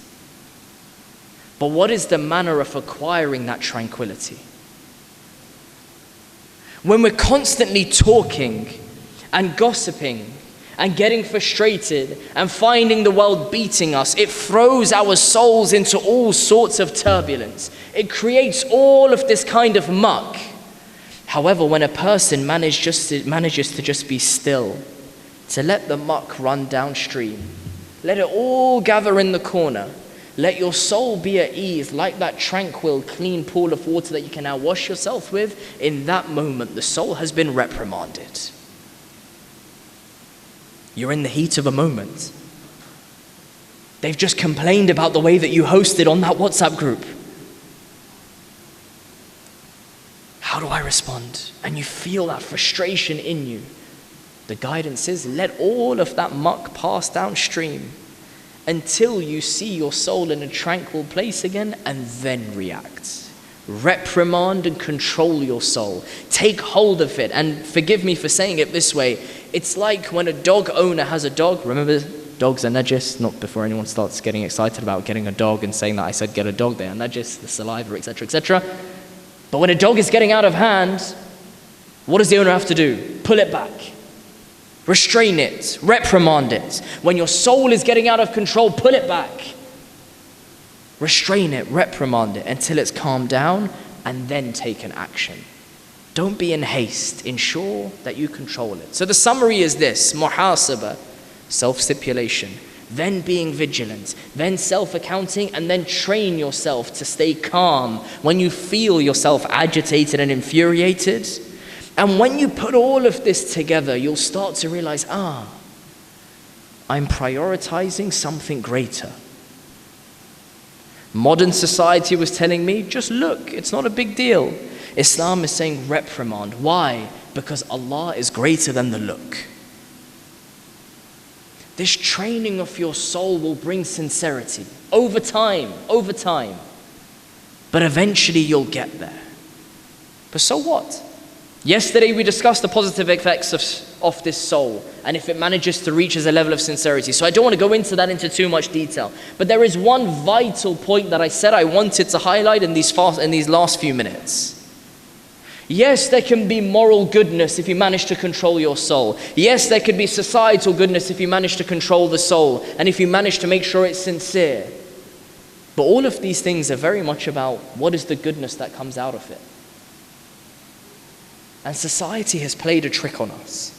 But what is the manner of acquiring that tranquility? When we're constantly talking and gossiping and getting frustrated and finding the world beating us, it throws our souls into all sorts of turbulence. It creates all of this kind of muck. However, when a person manages to just be still, to let the muck run downstream, let it all gather in the corner, let your soul be at ease like that tranquil, clean pool of water that you can now wash yourself with, in that moment the soul has been reprimanded. You're in the heat of a moment. They've just complained about the way that you hosted on that WhatsApp group. How do I respond? And you feel that frustration in you. The guidance is, let all of that muck pass downstream until you see your soul in a tranquil place again, and then react. Reprimand and control your soul. Take hold of it. And forgive me for saying it this way, it's like when a dog owner has a dog. Remember, dogs are najis. Not before anyone starts getting excited about getting a dog and saying that I said get a dog, they are najis, the saliva, etc., etc. But when a dog is getting out of hand, what does the owner have to do? Pull it back. Restrain it. Reprimand it. When your soul is getting out of control, pull it back. Restrain it, reprimand it until it's calmed down, and then take an action. Don't be in haste. Ensure that you control it. So the summary is this: muhasaba, self-stipulation, then being vigilant, then self-accounting, and then train yourself to stay calm when you feel yourself agitated and infuriated. And when you put all of this together, you'll start to realize, I'm prioritizing something greater. Modern society was telling me, just look, it's not a big deal. Islam is saying reprimand. Why? Because Allah is greater than the look. This training of your soul will bring sincerity over time. But eventually you'll get there. But so what? Yesterday we discussed the positive effects of this soul, and if it manages to reach as a level of sincerity. So I don't want to go into that into too much detail. But there is one vital point that I said I wanted to highlight in these last few minutes. Yes, there can be moral goodness if you manage to control your soul. Yes, there could be societal goodness if you manage to control the soul, and if you manage to make sure it's sincere. But all of these things are very much about what is the goodness that comes out of it. And society has played a trick on us.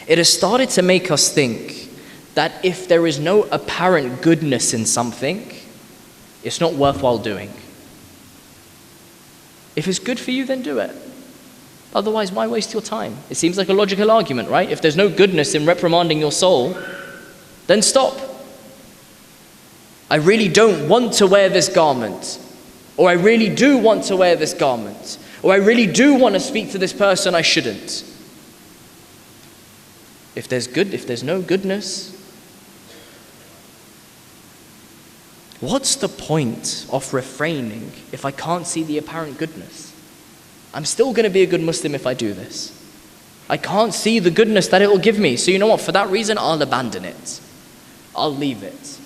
It has started to make us think that if there is no apparent goodness in something, it's not worthwhile doing. If it's good for you, then do it. Otherwise, why waste your time? It seems like a logical argument, right? If there's no goodness in reprimanding your soul, then stop. I really don't want to wear this garment. Or I really do want to wear this garment. Or I really do want to speak to this person I shouldn't. If there's no goodness, what's the point of refraining if I can't see the apparent goodness? I'm still going to be a good Muslim if I do this. I can't see the goodness that it will give me. So you know what? For that reason, I'll abandon it. I'll leave it.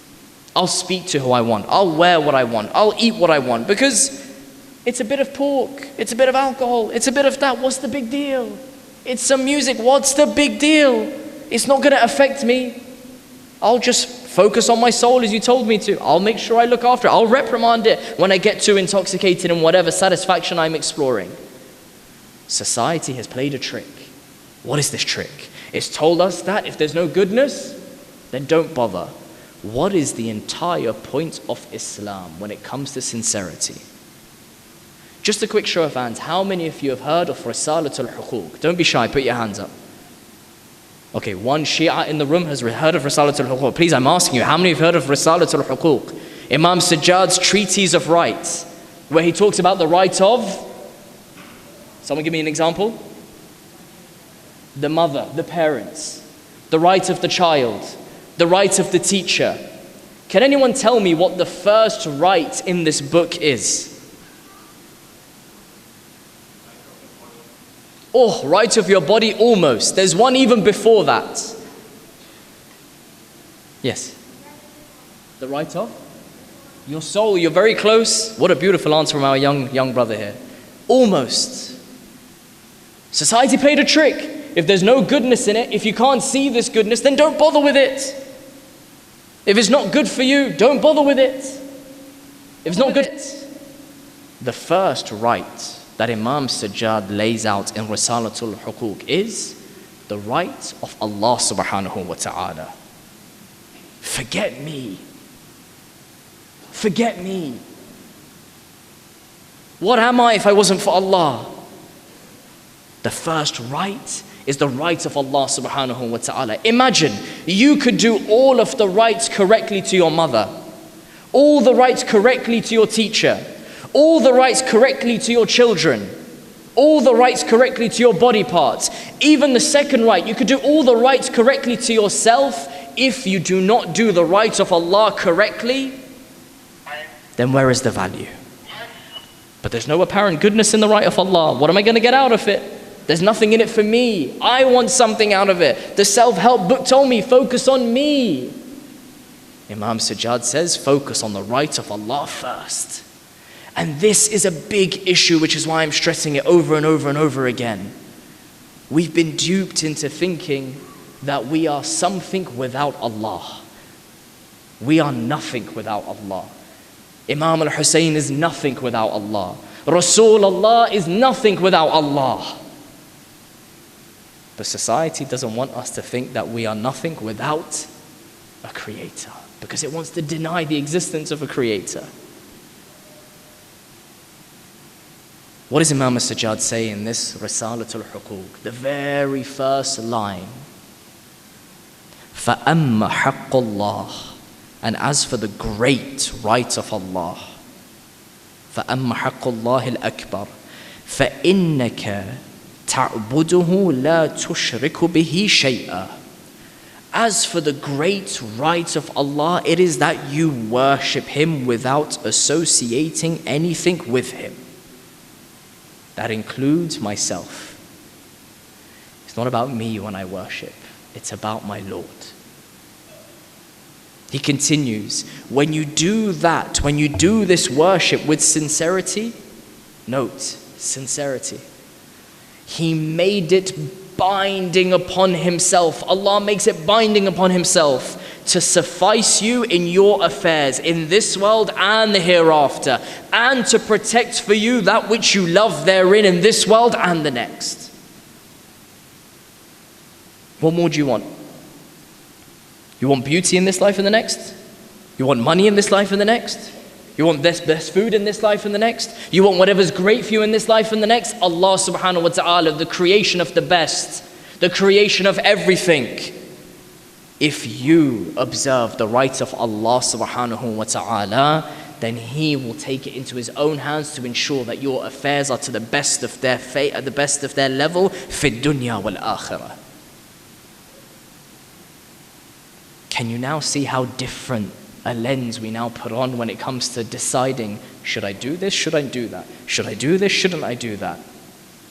I'll speak to who I want. I'll wear what I want. I'll eat what I want. Because it's a bit of pork, it's a bit of alcohol, it's a bit of that. What's the big deal? It's some music. What's the big deal? It's not going to affect me. I'll just focus on my soul as you told me to. I'll make sure I look after it. I'll reprimand it when I get too intoxicated in whatever satisfaction I'm exploring. Society has played a trick. What is this trick? It's told us that if there's no goodness, then don't bother. what is the entire point of Islam when it comes to sincerity? Just a quick show of hands. How many of you have heard of Risalatul Huquq? Don't be shy, put your hands up. Okay, one Shia in the room has heard of Risalatul Huquq. Please, I'm asking you, how many have heard of Risalatul Huquq? Imam Sajjad's Treatise of Rights, where he talks about the right of, someone give me an example? The mother, the parents, the right of the child, the right of the teacher. Can anyone tell me what the first right in this book is? Oh, right of your body, almost. There's one even before that. Yes. The right of your soul. You're very close. What a beautiful answer from our young brother here. Almost. Society played a trick. If there's no goodness in it, if you can't see this goodness, then don't bother with it. If it's not good for you, don't bother with it. If it's not good, the first right that Imam Sajjad lays out in Risalatul Huquq is the right of Allah subhanahu wa ta'ala. Forget me. Forget me. What am I if I wasn't for Allah? The first right is the right of Allah subhanahu wa ta'ala. Imagine you could do all of the rights correctly to your mother, all the rights correctly to your teacher, all the rights correctly to your children, all the rights correctly to your body parts. Even the second right, you could do all the rights correctly to yourself. If you do not do the right of Allah correctly, then where is the value? But there's no apparent goodness in the right of Allah. What am I going to get out of it? There's nothing in it for me. I want something out of it. The self-help book told me, focus on me. Imam Sajjad says, focus on the right of Allah first. And this is a big issue, which is why I'm stressing it over and over and over again. We've been duped into thinking that we are something without Allah. We are nothing without Allah. Imam al-Hussein is nothing without Allah. Rasulullah is nothing without Allah. But society doesn't want us to think that we are nothing without a creator, because it wants to deny the existence of a creator. What does Imam al-Sajjad say in this Risalatul Huquq? The very first line. فَأَمَّا حَقُّ اللَّهِ. And as for the great right of Allah, فَأَمَّا حَقُّ اللَّهِ الْأَكْبَرِ فَإِنَّكَ تَعْبُدُهُ لَا تُشْرِكُ بِهِ شَيْئًا. As for the great right of Allah, it is that you worship Him without associating anything with Him. That includes myself. It's not about me when I worship. It's about my Lord. He continues, when you do that, when you do this worship with sincerity, note, sincerity. He made it binding upon Himself. Allah makes it binding upon Himself to suffice you in your affairs in this world and the hereafter, and to protect for you that which you love therein in this world and the next. What more do you want? You want beauty in this life and the next? You want money in this life and the next? You want best food in this life and the next? You want whatever's great for you in this life and the next? Allah subhanahu wa ta'ala, the creation of the best, the creation of everything. If you observe the rights of Allah subhanahu wa ta'ala, then He will take it into His own hands to ensure that your affairs are to the best of their fate, at the best of their level, fi dunya wal akhirah. Can you now see how different a lens we now put on when it comes to deciding, should I do this, should I do that? Should I do this, shouldn't I do that?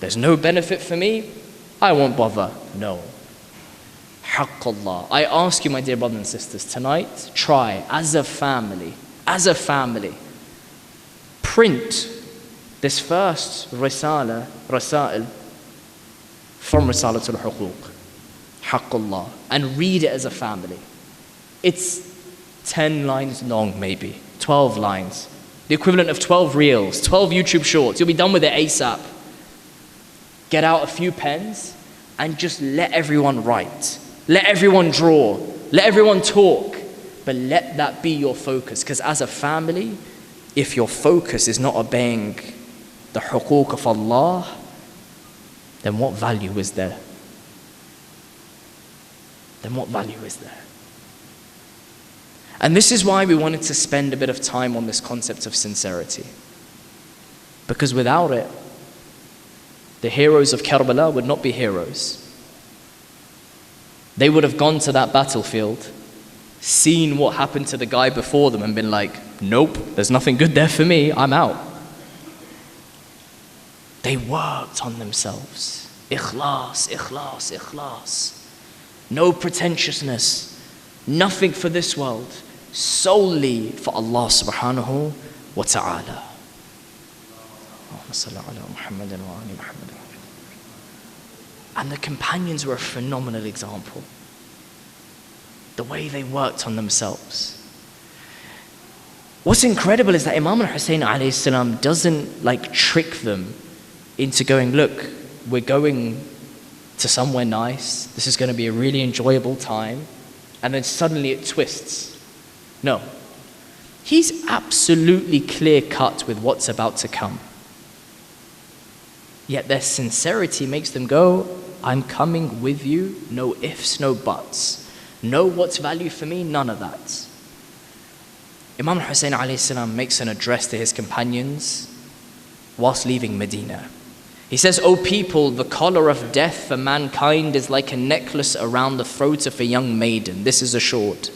There's no benefit for me, I won't bother. No. Haqqullah. I ask you, my dear brothers and sisters, tonight, try as a family, print this first rasail from Risalatul Huquq, Haqqullah, and read it as a family. It's 10 lines long, maybe 12 lines, the equivalent of 12 reels, 12 YouTube shorts. You'll be done with it ASAP. Get out a few pens and just let everyone write. Let everyone draw. Let everyone talk. But let that be your focus, because as a family, if your focus is not obeying the huquq of Allah, then what value is there? Then what value is there? And this is why we wanted to spend a bit of time on this concept of sincerity. Because without it, the heroes of Karbala would not be heroes. They would have gone to that battlefield, seen what happened to the guy before them and been like, nope, there's nothing good there for me, I'm out. They worked on themselves. Ikhlas, ikhlas, ikhlas. No pretentiousness, nothing for this world, solely for Allah subhanahu wa ta'ala. And the companions were a phenomenal example. The way they worked on themselves. What's incredible is that Imam al-Hussein alayhi salam doesn't trick them into going, look, we're going to somewhere nice, this is going to be a really enjoyable time, and then suddenly it twists. No. He's absolutely clear-cut with what's about to come. Yet their sincerity makes them go, I'm coming with you, no ifs, no buts. No what's value for me, none of that. Imam al-Hussein alayhi salam makes an address to his companions whilst leaving Medina. He says, O people, the collar of death for mankind is like a necklace around the throat of a young maiden. This is assured.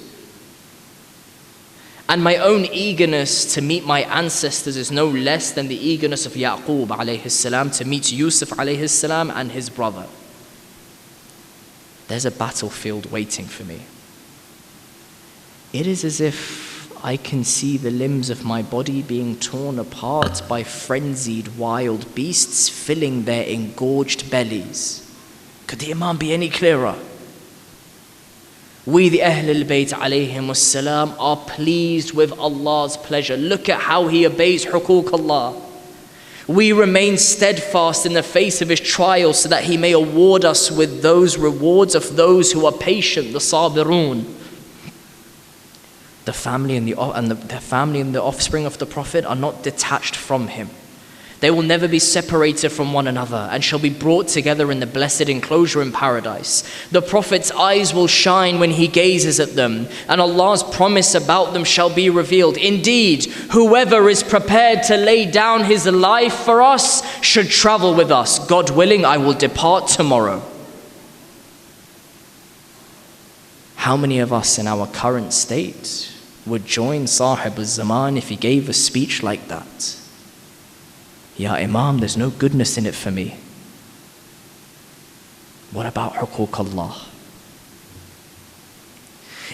And my own eagerness to meet my ancestors is no less than the eagerness of Yaqub alayhi salam to meet Yusuf alayhi salam and his brother. There's a battlefield waiting for me. It is as if I can see the limbs of my body being torn apart by frenzied wild beasts filling their engorged bellies. Could the Imam be any clearer? We, the Ahl al-Bayt alayhim was-salam, are pleased with Allah's pleasure. Look at how He obeys huquq Allah. We remain steadfast in the face of His trials so that He may award us with those rewards of those who are patient, the sabirun. The family and the offspring of the Prophet are not detached from him. They will never be separated from one another and shall be brought together in the blessed enclosure in paradise. The Prophet's eyes will shine when he gazes at them, and Allah's promise about them shall be revealed. Indeed, whoever is prepared to lay down his life for us should travel with us. God willing, I will depart tomorrow. How many of us in our current state would join Sahib al-Zaman if he gave a speech like that? Ya Imam, there's no goodness in it for me. What about huquq Allah?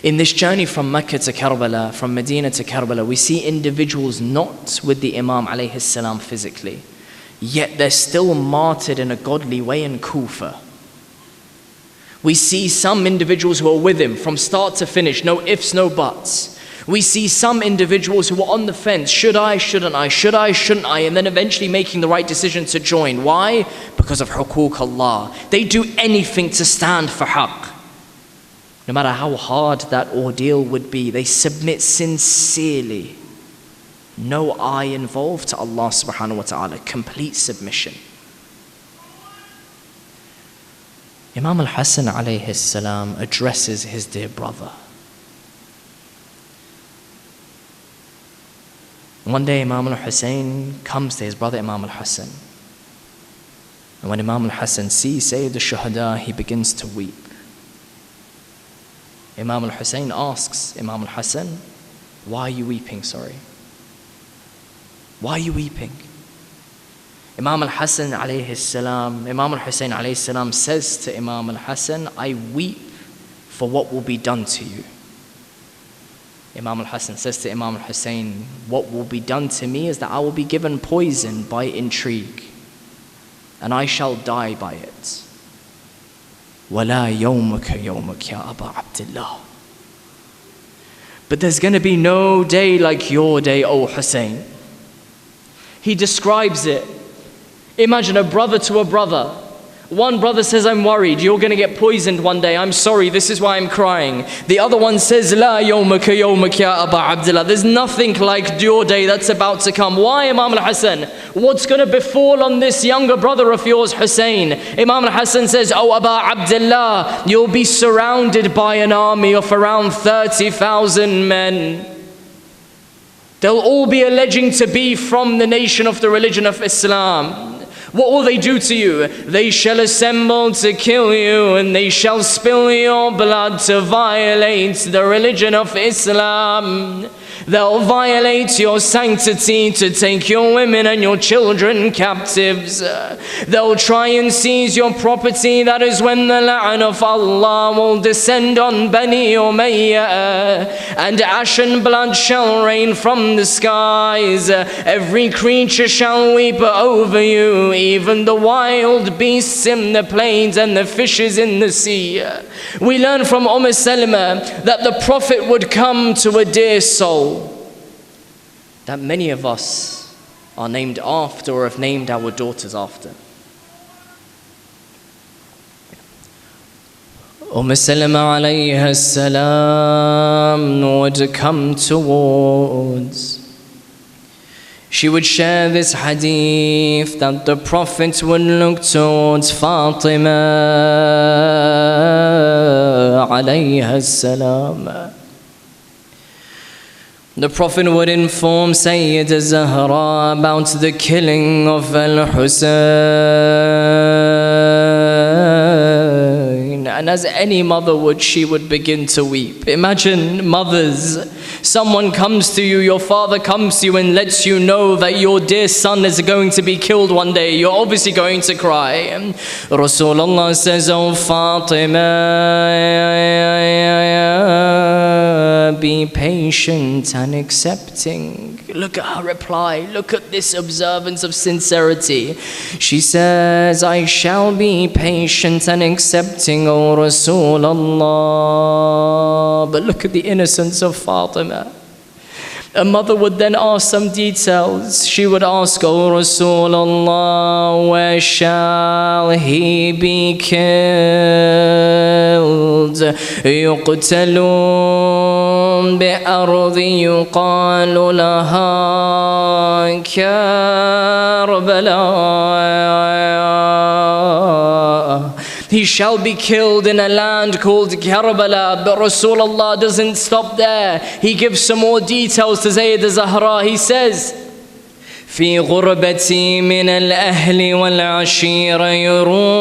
In this journey from Mecca to Karbala, from Medina to Karbala, we see individuals not with the Imam alayhi salam physically, yet they're still martyred in a godly way in Kufa. We see some individuals who are with him from start to finish, no ifs, no buts. We see some individuals who are on the fence, should I, shouldn't I, should I, shouldn't I, and then eventually making the right decision to join. Why? Because of huquq Allah. They do anything to stand for haqq. No matter how hard that ordeal would be, they submit sincerely. No I involved to Allah subhanahu wa ta'ala, complete submission. Imam al-Hasan alayhi salam addresses his dear brother. One day Imam al-Hussein comes to his brother Imam al-Hasan. And when Imam al-Hasan sees Sayyid al-Shuhada, he begins to weep. Imam al-Hussein asks Imam al-Hasan, why are you weeping, Why are you weeping? Imam al-Hasan alayhi salam, Imam al-Hussein alayhi salam says to Imam al-Hasan, I weep for what will be done to you. Imam al-Hasan says to Imam al-Hussein, what will be done to me is that I will be given poison by intrigue, and I shall die by it. وَلَا يَوْمُكَ يَوْمُكَ يَا أَبَا عَبْدِ اللَّهِ. But there's going to be no day like your day, O Hussein. He describes it. Imagine a brother to a brother. One brother says, I'm worried, you're going to get poisoned one day. I'm sorry, this is why I'm crying. The other one says, La yawmaka yawmak ya Aba Abdullah. There's nothing like your day that's about to come. Why, Imam al-Hasan? What's going to befall on this younger brother of yours, Hussein? Imam al-Hasan says, Oh Aba Abdullah, you'll be surrounded by an army of around 30,000 men. They'll all be alleging to be from the nation of the religion of Islam. What will they do to you? They shall assemble to kill you, and they shall spill your blood to violate the religion of Islam. They'll violate your sanctity to take your women and your children captives. They'll try and seize your property. That is when the la'an of Allah will descend on Bani Umayyah, and ash and blood shall rain from the skies. Every creature shall weep over you, even the wild beasts in the plains and the fishes in the sea. We learn from Salama that the Prophet would come to a dear soul that many of us are named after or have named our daughters after. Salama alayha salam would come towards. She would share this hadith that the Prophet would look towards Fatima alayha salam. The Prophet would inform Sayyidah Zahra about the killing of Al-Husayn. And as any mother would, she would begin to weep. Imagine mothers. Someone comes to you, your father comes to you and lets you know that your dear son is going to be killed one day. You're obviously going to cry. Rasulullah says, Oh Fatima, be patient and accepting. Look at her reply. Look at this observance of sincerity. She says, I shall be patient and accepting, O Rasulullah. But look at the innocence of Fatima. A mother would then ask some details. She would ask, O Rasulullah, where shall he be killed? يقتلون بأرض يقال لها كربلاء. He shall be killed in a land called Karbala. But Rasulullah doesn't stop there. He gives some more details to Sayyidah Zahra. He says, في غربتي من الأهل والعشيرة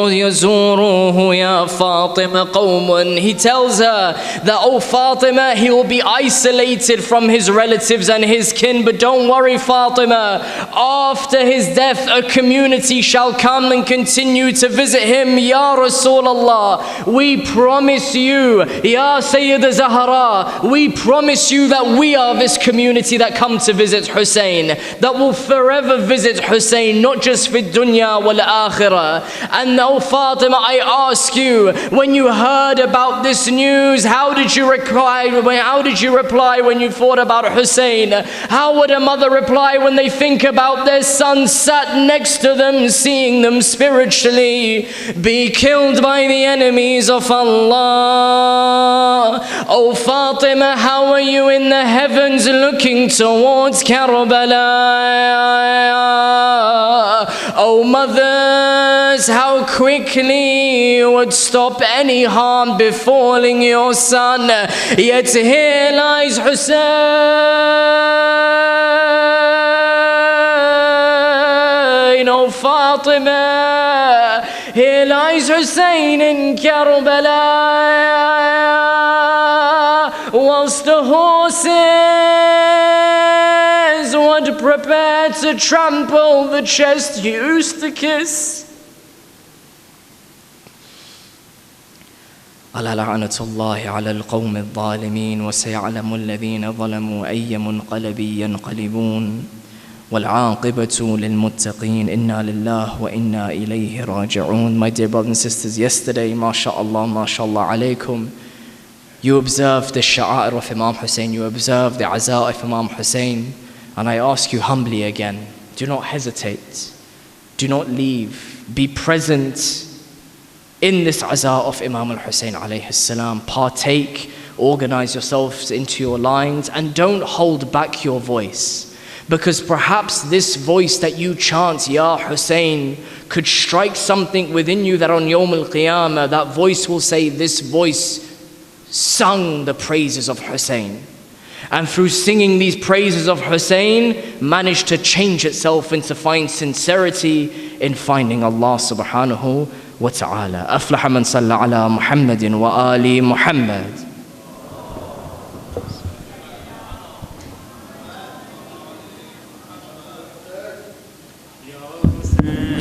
يزوروه يا فاطمة قوم. He tells her that, oh Fatima, he will be isolated from his relatives and his kin, but don't worry Fatima, after his death a community shall come and continue to visit him. Ya Rasulullah, we promise you, Ya Sayyidah Zahra, we promise you that we are this community that come to visit Hussein, that will forever visit Hussein, not just for dunya wal akhirah. And now Fatima, I ask you, when you heard about this news, how did you reply when you thought about Hussein? How would a mother reply when they think about their son sat next to them, seeing them spiritually be killed by the enemies of Allah? Oh Fatima, how are you in the heavens looking towards Karbala? Oh mothers, how quickly you would stop any harm befalling your son. Yet here lies Hussein. Oh Fatima, here lies Hussein in Karbala, whilst the horses would prepare to trample the chest you used to kiss. ألا لعنة الله على القوم الظالمين وسيعلم الذين ظلموا أي منقلب ينقلبون والعاقبة للمتقين إنا لله وإنا إليه راجعون. My dear brothers and sisters, yesterday, mashallah, mashallah alaykum, you observed the sha'air of Imam Hussein, you observed the azaa of Imam Hussein. And I ask you humbly again, do not hesitate, do not leave, be present in this azaa of Imam al-Hussein alayhi salam. Partake, organize yourselves into your lines, and don't hold back your voice. Because perhaps this voice that you chant, Ya Hussein, could strike something within you that on Yawm al-Qiyamah, that voice will say, this voice sung the praises of Hussein. And through singing these praises of Hussein, managed to change itself and to find sincerity in finding Allah subhanahu wa ta'ala. أفلح من صلى على محمد وآل محمد.